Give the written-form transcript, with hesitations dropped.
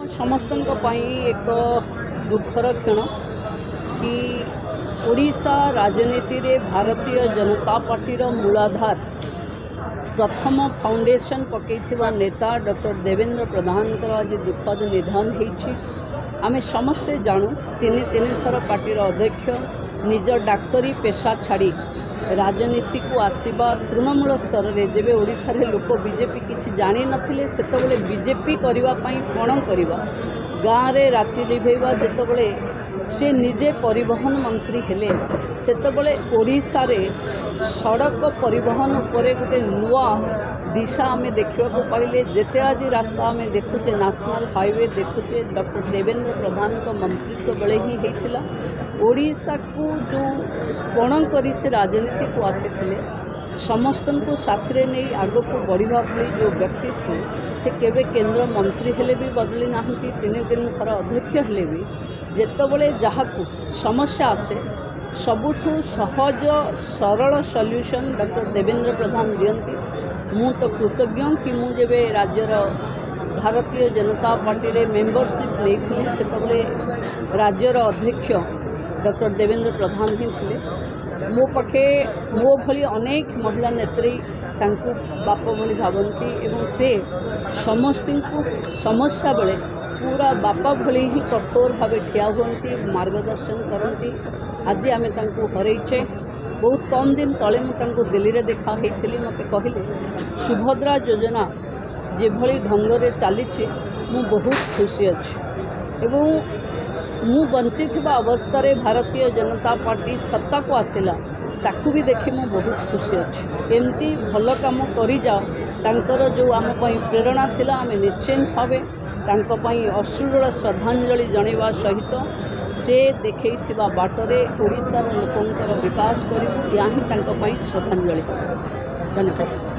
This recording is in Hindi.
समस्तों एक दुखर क्षण कि ओडिशा राजनीति रे भारतीय जनता पार्टीर मूलाधार प्रथम फाउंडेशन पकईथिबा नेता डॉक्टर देवेंद्र प्रधान आज दुखद निधन होईछि। आमे समस्ते जानू तीन थर पार्टीर अध्यक्ष निज डाक्तरी पेशा छाड़ी राजनीति को आसवा तृणमूल स्तर में जब ओडिशा रे लोक बीजेपी किसी जानी नथिले सेतबेले बीजेपी करने कौन करवा गाँव रे राति लिभेवा जेतबेले से निजे परिवहन मंत्री हेले सेतबेले ओडिशा रे सड़क परिवहन उपरे गोटे नुआ दिशा आम देखा पाइले। जेते आज रास्ता आम देखुचे नेशनल हाईवे देखुचे डॉक्टर देवेंद्र प्रधान मंत्रित्व बेले ही होता। ओडिशा को जो कौन करी से राजनीति को आसी समस्त को साथी नहीं आग को बढ़ा भली जो व्यक्तित्व से केवे केंद्र मंत्री हेले भी बदली ना तीन थर अध्यक्ष हेले भी जेतबेले जहाकू समस्या आसे सबुठू सहज सरल सल्यूशन डॉक्टर देवेंद्र प्रधान दियंती। मु तो कृतज्ञ कि मु जेबे राज्यर भारतीय जनता पार्टी रे मेंबरशिप नहीं सेतबेले राज्यर अध्यक्ष डॉक्टर देवेंद्र प्रधान ही थे। मो पखे मो भली अनेक महिला नेत्री तांकु बाप भली भावती एवं से समस्त को समस्या बेले पूरा बापा भली ही कठोर भाव ठिया हुंती मार्गदर्शन करती। आज आम हरइचे बहुत कम दिन तले मुझे दिल्ली रे देखा मते कहले सुभद्रा योजना जेभली ढंग से चली मु बहुत खुशी अच्छी एवं मु बंची थिबा अवस्था रे भारतीय जनता पार्टी सत्ता को आसिला ताकू भी देखी मु बहुत खुशी अच्छी। एमती भल काम करी जाओ तांकर जो आम प्रेरणा थिला आम निश्चिंत भावे तांको पई अश्रुल श्रद्धांजलि जणैबा सहित से देखैथिबा बाटरे ओडिशार लोकंकर विकास करिबु या ही तांको पई श्रद्धांजलि। धन्यवाद।